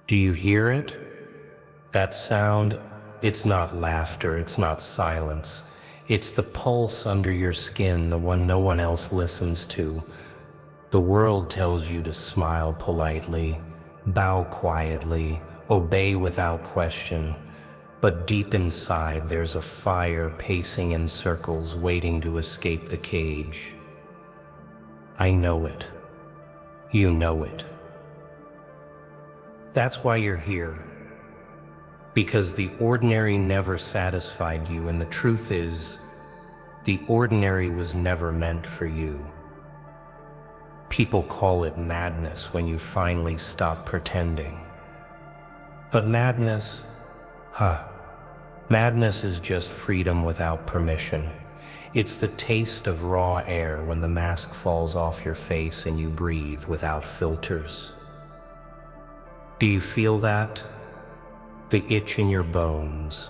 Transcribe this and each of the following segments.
Do you hear it? That sound, it's not laughter, it's not silence. It's the pulse under your skin, the one no one else listens to. The world tells you to smile politely, bow quietly, obey without question. But deep inside, there's a fire pacing in circles, waiting to escape the cage. I know it. You know it. That's why you're here. Because the ordinary never satisfied you, and the truth is, the ordinary was never meant for you. People call it madness when you finally stop pretending. But madness, madness is just freedom without permission. It's the taste of raw air when the mask falls off your face and you breathe without filters. Do you feel that? The itch in your bones.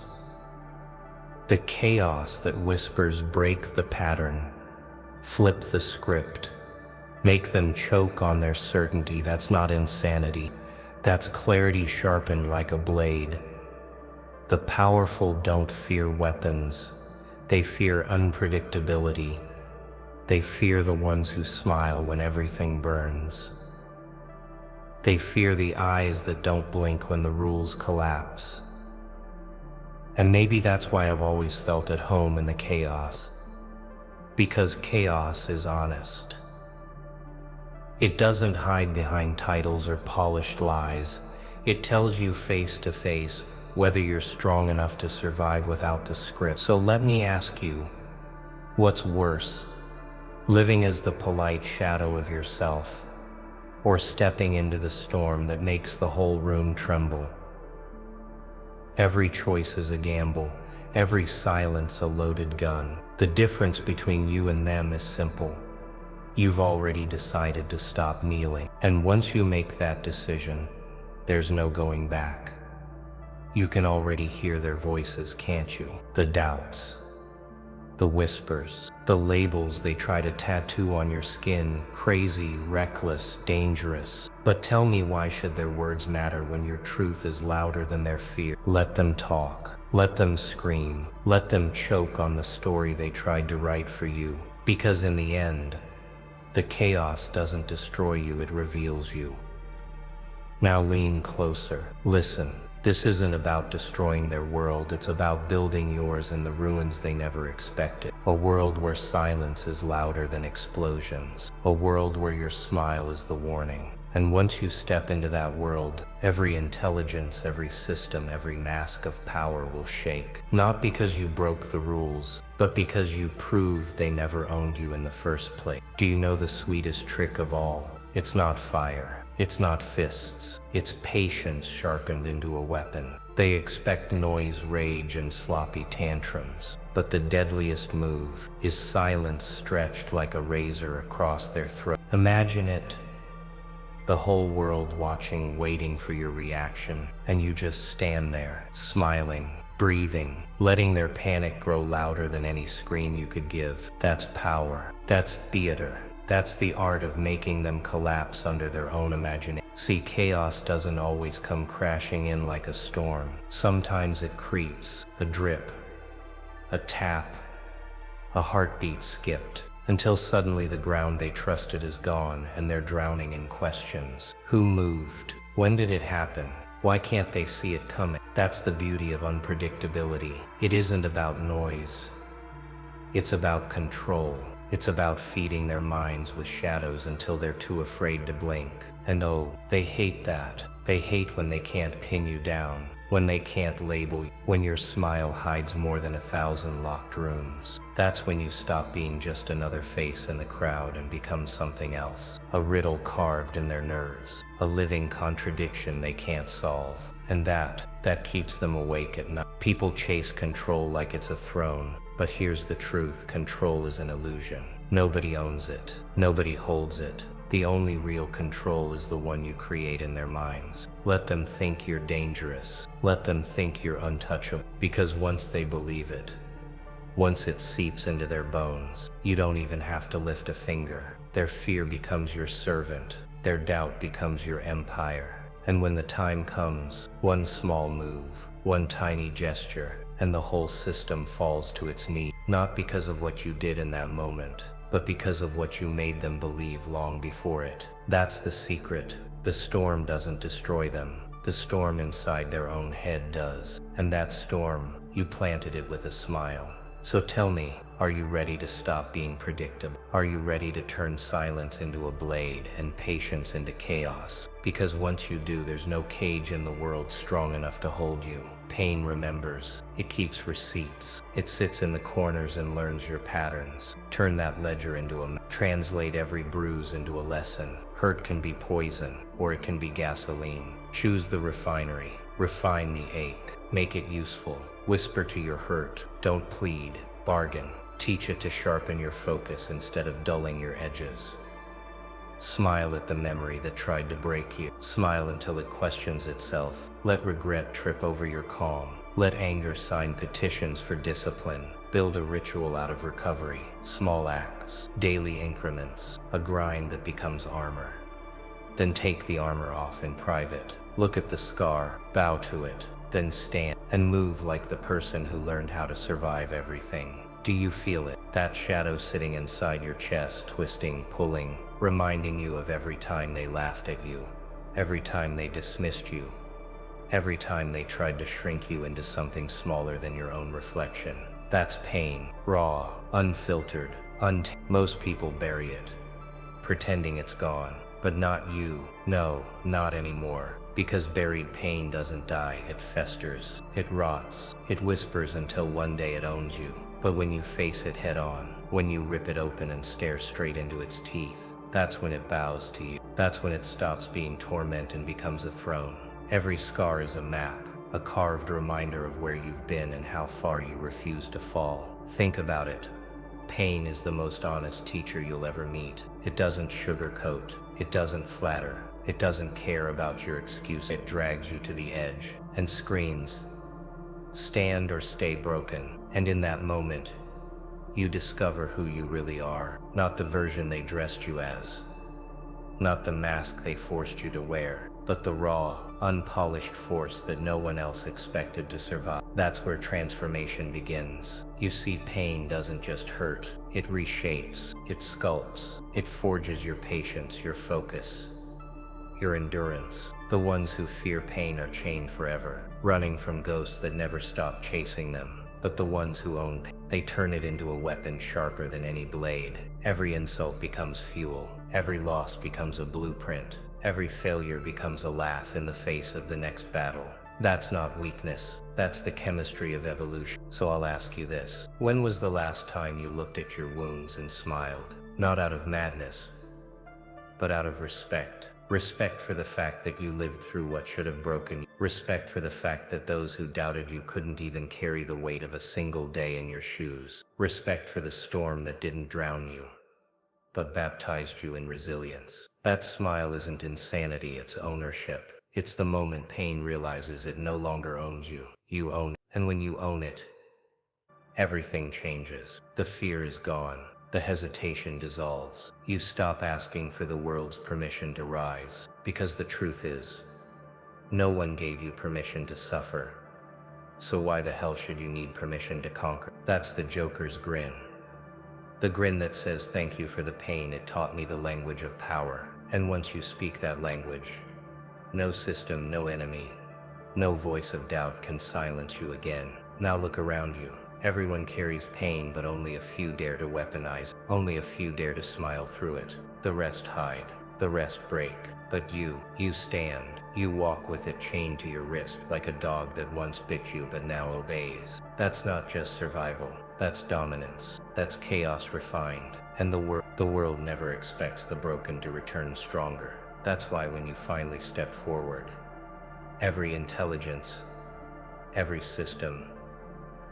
The chaos that whispers break the pattern, flip the script, make them choke on their certainty. That's not insanity. That's clarity sharpened like a blade. The powerful don't fear weapons. They fear unpredictability. They fear the ones who smile when everything burns. They fear the eyes that don't blink when the rules collapse. And maybe that's why I've always felt at home in the chaos. Because chaos is honest. It doesn't hide behind titles or polished lies. It tells you face to face whether you're strong enough to survive without the script. So let me ask you, what's worse? Living as the polite shadow of yourself, or stepping into the storm that makes the whole room tremble? Every choice is a gamble, every silence a loaded gun. The difference between you and them is simple. You've already decided to stop kneeling. And once you make that decision, there's no going back. You can already hear their voices, can't you? The doubts, the whispers, the labels they try to tattoo on your skin. Crazy, reckless, dangerous. But tell me, why should their words matter when your truth is louder than their fear? Let them talk. Let them scream. Let them choke on the story they tried to write for you. Because in the end, the chaos doesn't destroy you, it reveals you. Now lean closer. Listen. This isn't about destroying their world, it's about building yours in the ruins they never expected. A world where silence is louder than explosions. A world where your smile is the warning. And once you step into that world, every intelligence, every system, every mask of power will shake. Not because you broke the rules, but because you proved they never owned you in the first place. Do you know the sweetest trick of all? It's not fire. It's not fists, it's patience sharpened into a weapon. They expect noise, rage, and sloppy tantrums. But the deadliest move is silence stretched like a razor across their throat. Imagine it, the whole world watching, waiting for your reaction, and you just stand there, smiling, breathing, letting their panic grow louder than any scream you could give. That's power. That's theater. That's the art of making them collapse under their own imagination. See, chaos doesn't always come crashing in like a storm. Sometimes it creeps, a drip, a tap, a heartbeat skipped, until suddenly the ground they trusted is gone and they're drowning in questions. Who moved? When did it happen? Why can't they see it coming? That's the beauty of unpredictability. It isn't about noise. It's about control. It's about feeding their minds with shadows until they're too afraid to blink. And oh, they hate that. They hate when they can't pin you down, when they can't label you, when your smile hides more than 1,000 locked rooms. That's when you stop being just another face in the crowd and become something else. A riddle carved in their nerves, a living contradiction they can't solve. And that keeps them awake at night. People chase control like it's a throne. But here's the truth, control is an illusion. Nobody owns it. Nobody holds it. The only real control is the one you create in their minds. Let them think you're dangerous. Let them think you're untouchable. Because once they believe it, once it seeps into their bones, you don't even have to lift a finger. Their fear becomes your servant. Their doubt becomes your empire. And when the time comes, one small move, one tiny gesture, and the whole system falls to its knees, not because of what you did in that moment, but because of what you made them believe long before it. That's the secret. The storm doesn't destroy them. The storm inside their own head does. And that storm, you planted it with a smile. So tell me, are you ready to stop being predictable? Are you ready to turn silence into a blade and patience into chaos? Because once you do, there's no cage in the world strong enough to hold you. Pain remembers. It keeps receipts. It sits in the corners and learns your patterns. Turn that ledger into a map. Translate every bruise into a lesson. Hurt can be poison, or it can be gasoline. Choose the refinery. Refine the ache. Make it useful. Whisper to your hurt. Don't plead. Bargain. Teach it to sharpen your focus instead of dulling your edges. Smile at the memory that tried to break you. Smile until it questions itself. Let regret trip over your calm. Let anger sign petitions for discipline. Build a ritual out of recovery. Small acts, daily increments, a grind that becomes armor. Then take the armor off in private. Look at the scar, bow to it, then stand and move like the person who learned how to survive everything. Do you feel it? That shadow sitting inside your chest, twisting, pulling, reminding you of every time they laughed at you, every time they dismissed you, every time they tried to shrink you into something smaller than your own reflection. That's pain, raw, unfiltered, Most people bury it, pretending it's gone, but not you. No, not anymore. Because buried pain doesn't die, it festers, it rots, it whispers until one day it owns you. But when you face it head on, when you rip it open and stare straight into its teeth, that's when it bows to you. That's when it stops being torment and becomes a throne. Every scar is a map, a carved reminder of where you've been and how far you refuse to fall. Think about it. Pain is the most honest teacher you'll ever meet. It doesn't sugarcoat, it doesn't flatter, it doesn't care about your excuse. It drags you to the edge and screams, "Stand or stay broken." And in that moment, you discover who you really are. Not the version they dressed you as, not the mask they forced you to wear, but the raw, unpolished force that no one else expected to survive. That's where transformation begins. You see, pain doesn't just hurt, it reshapes, it sculpts, it forges your patience, your focus, your endurance. The ones who fear pain are chained forever, running from ghosts that never stop chasing them. But the ones who own pain, they turn it into a weapon sharper than any blade. Every insult becomes fuel, every loss becomes a blueprint, every failure becomes a laugh in the face of the next battle. That's not weakness, that's the chemistry of evolution. So I'll ask you this. When was the last time you looked at your wounds and smiled? Not out of madness, but out of respect. Respect for the fact that you lived through what should have broken you. Respect for the fact that those who doubted you couldn't even carry the weight of a single day in your shoes. Respect for the storm that didn't drown you, but baptized you in resilience. That smile isn't insanity, it's ownership. It's the moment pain realizes it no longer owns you. You own it. And when you own it, everything changes. The fear is gone. The hesitation dissolves. You stop asking for the world's permission to rise, because the truth is, no one gave you permission to suffer. So why the hell should you need permission to conquer? That's the Joker's grin. The grin that says, "Thank you for the pain, it taught me the language of power." And once you speak that language, no system, no enemy, no voice of doubt can silence you again. Now look around you. Everyone carries pain, but only a few dare to weaponize. Only a few dare to smile through it. The rest hide. The rest break. But you stand. You walk with it chained to your wrist like a dog that once bit you but now obeys. That's not just survival. That's dominance. That's chaos refined. And the world never expects the broken to return stronger. That's why when you finally step forward, every intelligence, every system,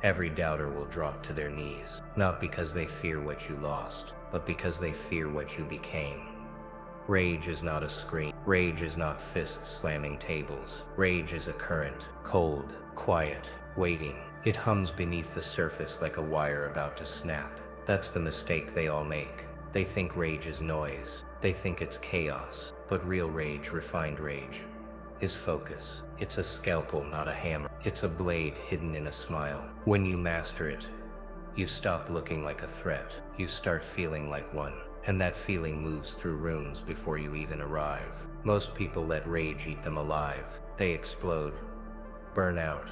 every doubter will drop to their knees, not because they fear what you lost, but because they fear what you became. Rage is not a scream. Rage is not fists slamming tables. Rage is a current, cold, quiet, waiting. It hums beneath the surface like a wire about to snap. That's the mistake they all make. They think rage is noise. They think it's chaos. But real rage, refined rage, is focus. It's a scalpel, not a hammer. It's a blade hidden in a smile. When you master it, you stop looking like a threat. You start feeling like one. And that feeling moves through rooms before you even arrive. Most people let rage eat them alive. They explode, burn out,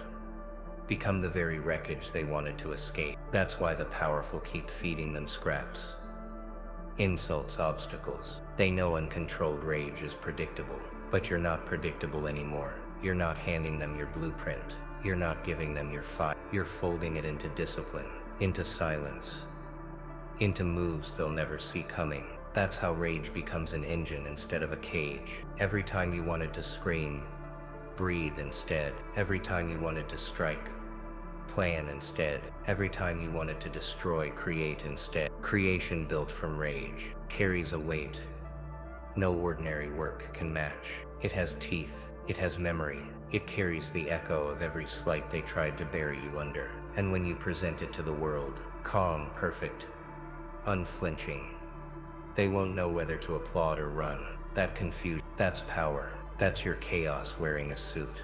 become the very wreckage they wanted to escape. That's why the powerful keep feeding them scraps, insults, obstacles. They know uncontrolled rage is predictable, but you're not predictable anymore. You're not handing them your blueprint. You're not giving them your fight. You're folding it into discipline, into silence, into moves they'll never see coming. That's how rage becomes an engine instead of a cage. Every time you wanted to scream, breathe instead. Every time you wanted to strike, plan instead. Every time you wanted to destroy, create instead. Creation built from rage carries a weight no ordinary work can match. It has teeth, it has memory, it carries the echo of every slight they tried to bury you under. And when you present it to the world, calm, perfect, unflinching, they won't know whether to applaud or run. That confusion, that's power. That's your chaos wearing a suit.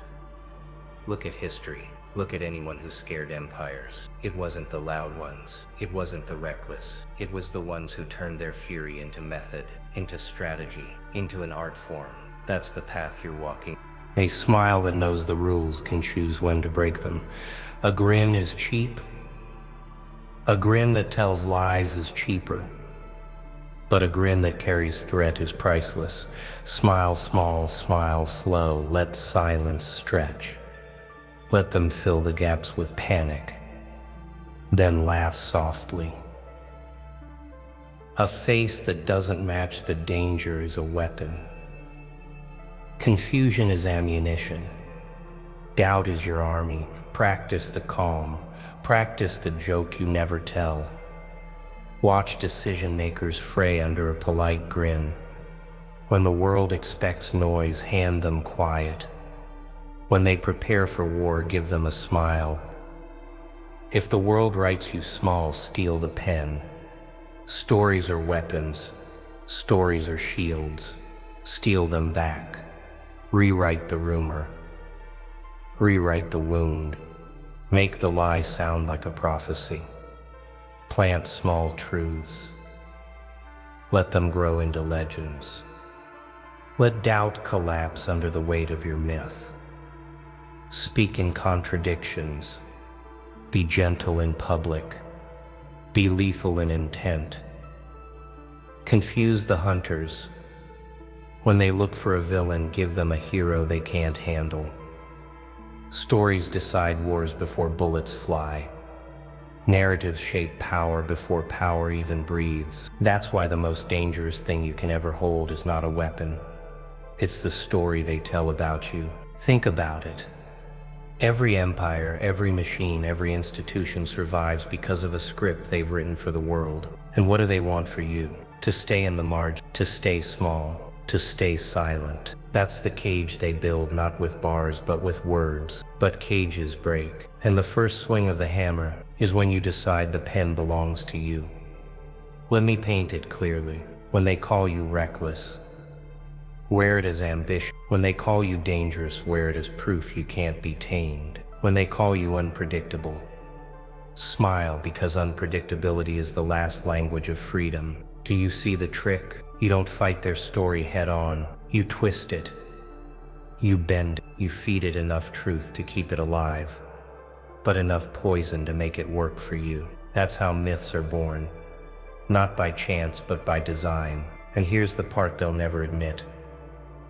Look at history. Look at anyone who scared empires. It wasn't the loud ones. It wasn't the reckless. It was the ones who turned their fury into method, into strategy, into an art form. That's the path you're walking. A smile that knows the rules can choose when to break them. A grin is cheap. A grin that tells lies is cheaper. But a grin that carries threat is priceless. Smile small, smile slow, let silence stretch. Let them fill the gaps with panic. Then laugh softly. A face that doesn't match the danger is a weapon. Confusion is ammunition. Doubt is your army. Practice the calm. Practice the joke you never tell. Watch decision makers fray under a polite grin. When the world expects noise, hand them quiet. When they prepare for war, give them a smile. If the world writes you small, steal the pen. Stories are weapons. Stories are shields. Steal them back. Rewrite the rumor. Rewrite the wound. Make the lie sound like a prophecy. Plant small truths. Let them grow into legends. Let doubt collapse under the weight of your myth. Speak in contradictions. Be gentle in public. Be lethal in intent. Confuse the hunters. When they look for a villain, give them a hero they can't handle. Stories decide wars before bullets fly. Narratives shape power before power even breathes. That's why the most dangerous thing you can ever hold is not a weapon. It's the story they tell about you. Think about it. Every empire, every machine, every institution survives because of a script they've written for the world. And what do they want for you? To stay in the margin, to stay small, to stay silent. That's the cage they build, not with bars, but with words. But cages break. And the first swing of the hammer is when you decide the pen belongs to you. Let me paint it clearly. When they call you reckless, wear it as ambition. When they call you dangerous, wear it as proof you can't be tamed. When they call you unpredictable, smile, because unpredictability is the last language of freedom. Do you see the trick? You don't fight their story head on. You twist it. You bend it. You feed it enough truth to keep it alive, but enough poison to make it work for you. That's how myths are born. Not by chance, but by design. And here's the part they'll never admit.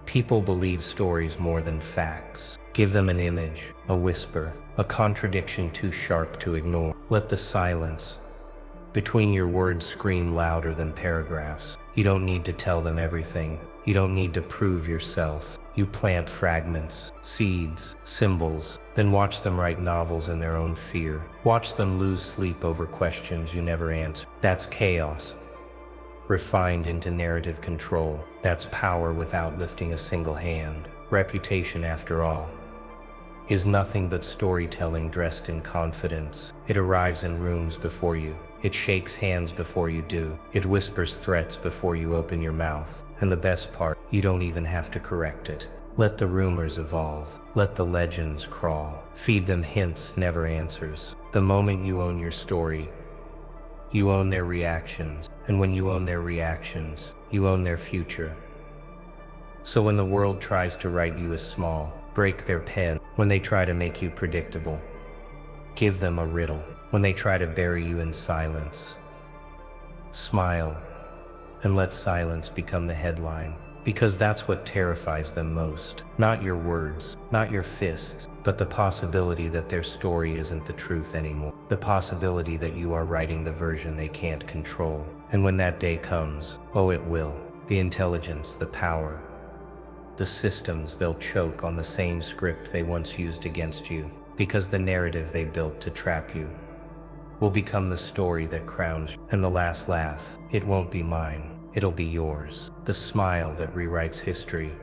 People believe stories more than facts. Give them an image, a whisper, a contradiction too sharp to ignore. Let the silence between your words scream louder than paragraphs. You don't need to tell them everything. You don't need to prove yourself. You plant fragments, seeds, symbols, then watch them write novels in their own fear. Watch them lose sleep over questions you never answer. That's chaos, refined into narrative control. That's power without lifting a single hand. Reputation, after all, is nothing but storytelling dressed in confidence. It arrives in rooms before you. It shakes hands before you do. It whispers threats before you open your mouth. And the best part, you don't even have to correct it. Let the rumors evolve. Let the legends crawl. Feed them hints, never answers. The moment you own your story, you own their reactions. And when you own their reactions, you own their future. So when the world tries to write you as small, break their pen. When they try to make you predictable, give them a riddle. When they try to bury you in silence, smile and let silence become the headline. Because that's what terrifies them most. Not your words, not your fists, but the possibility that their story isn't the truth anymore. The possibility that you are writing the version they can't control. And when that day comes, oh it will, the intelligence, the power, the systems, they'll choke on the same script they once used against you. Because the narrative they built to trap you will become the story that crowns you. And the last laugh, it won't be mine. It'll be yours. The smile that rewrites history.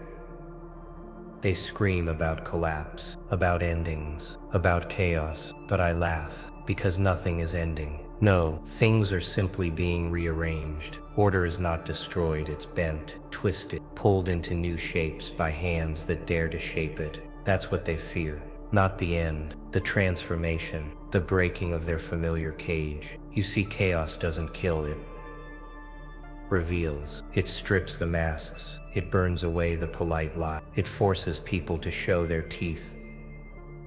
They scream about collapse, about endings, about chaos, but I laugh because nothing is ending. No, things are simply being rearranged. Order is not destroyed, it's bent, twisted, pulled into new shapes by hands that dare to shape it. That's what they fear. Not the end, the transformation, the breaking of their familiar cage. You see, chaos doesn't kill, it reveals. It strips the masks. It burns away the polite lie. It forces people to show their teeth,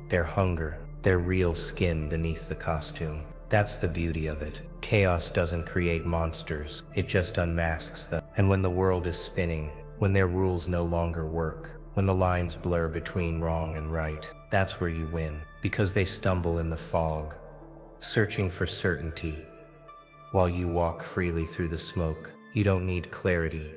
their hunger, their real skin beneath the costume. That's the beauty of it. Chaos doesn't create monsters. It just unmasks them. And when the world is spinning, when their rules no longer work, when the lines blur between wrong and right, that's where you win. Because they stumble in the fog, searching for certainty, while you walk freely through the smoke. You don't need clarity.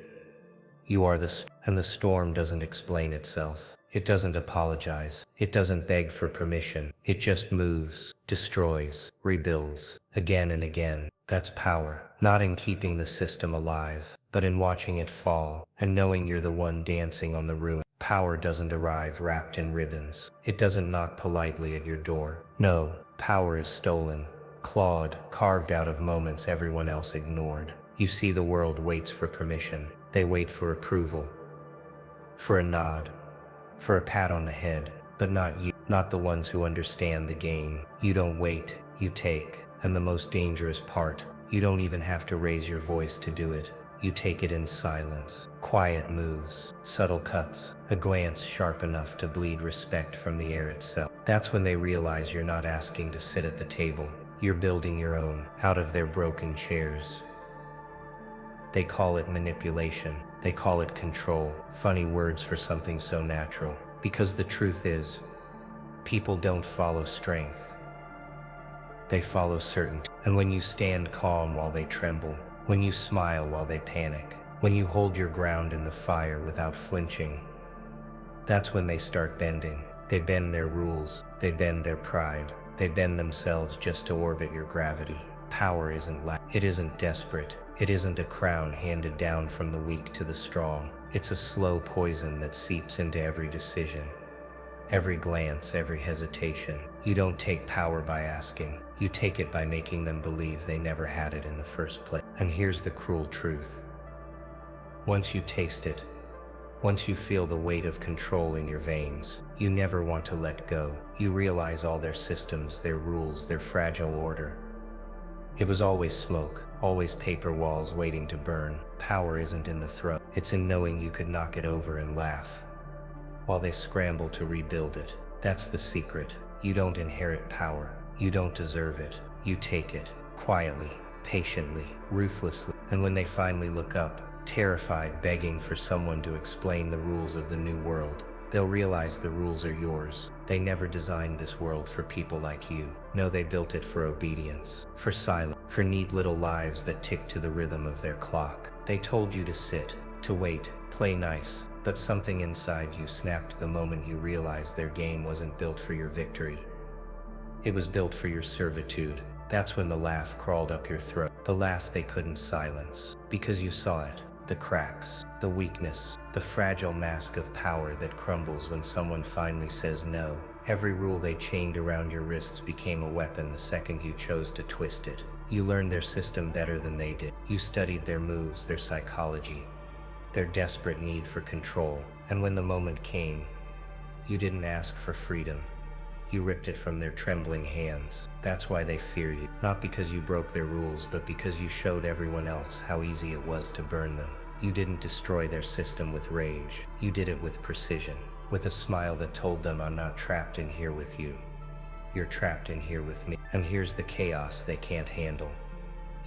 You are and the storm doesn't explain itself. It doesn't apologize. It doesn't beg for permission. It just moves, destroys, rebuilds, again and again. That's power. Not in keeping the system alive, but in watching it fall, and knowing you're the one dancing on the ruin. Power doesn't arrive wrapped in ribbons. It doesn't knock politely at your door. No, power is stolen, clawed, carved out of moments everyone else ignored. You see, the world waits for permission. They wait for approval, for a nod, for a pat on the head, but not you, not the ones who understand the game. You don't wait, you take. And the most dangerous part, you don't even have to raise your voice to do it. You take it in silence. Quiet moves, subtle cuts, a glance sharp enough to bleed respect from the air itself. That's when they realize you're not asking to sit at the table. You're building your own, out of their broken chairs. They call it manipulation. They call it control. Funny words for something so natural. Because the truth is, people don't follow strength. They follow certainty. And when you stand calm while they tremble, when you smile while they panic, when you hold your ground in the fire without flinching, that's when they start bending. They bend their rules. They bend their pride. They bend themselves just to orbit your gravity. Power isn't it isn't desperate. It isn't a crown handed down from the weak to the strong. It's a slow poison that seeps into every decision, every glance, every hesitation. You don't take power by asking. You take it by making them believe they never had it in the first place. And here's the cruel truth. Once you taste it, once you feel the weight of control in your veins, you never want to let go. You realize all their systems, their rules, their fragile order. It was always smoke, always paper walls waiting to burn. Power isn't in the throat. It's in knowing you could knock it over and laugh while they scramble to rebuild it. That's the secret. You don't inherit power. You don't deserve it. You take it, quietly, patiently, ruthlessly. And when they finally look up, terrified, begging for someone to explain the rules of the new world, they'll realize the rules are yours. They never designed this world for people like you. No, they built it for obedience, for silence, for neat little lives that tick to the rhythm of their clock. They told you to sit, to wait, play nice, but something inside you snapped the moment you realized their game wasn't built for your victory. It was built for your servitude. That's when the laugh crawled up your throat. The laugh they couldn't silence, because you saw it. The cracks, the weakness, the fragile mask of power that crumbles when someone finally says no. Every rule they chained around your wrists became a weapon the second you chose to twist it. You learned their system better than they did. You studied their moves, their psychology, their desperate need for control. And when the moment came, you didn't ask for freedom. You ripped it from their trembling hands. That's why they fear you. Not because you broke their rules, but because you showed everyone else how easy it was to burn them. You didn't destroy their system with rage. You did it with precision, with a smile that told them, I'm not trapped in here with you. You're trapped in here with me. And here's the chaos they can't handle.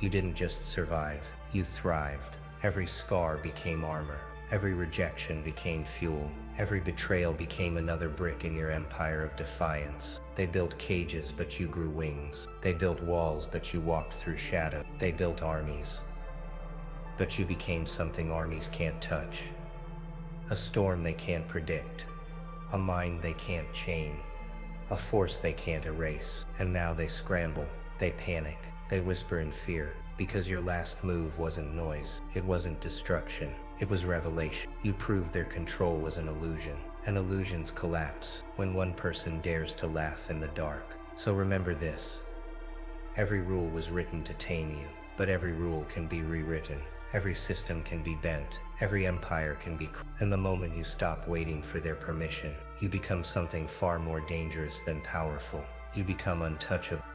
You didn't just survive, you thrived. Every scar became armor. Every rejection became fuel. Every betrayal became another brick in your empire of defiance. They built cages, but you grew wings. They built walls, but you walked through shadow. They built armies, but you became something armies can't touch. A storm they can't predict. A mind they can't chain. A force they can't erase. And now they scramble. They panic. They whisper in fear. Because your last move wasn't noise. It wasn't destruction. It was revelation. You proved their control was an illusion. And illusions collapse when one person dares to laugh in the dark. So remember this. Every rule was written to tame you, but every rule can be rewritten. Every system can be bent. Every empire can be and the moment you stop waiting for their permission, you become something far more dangerous than powerful. You become untouchable.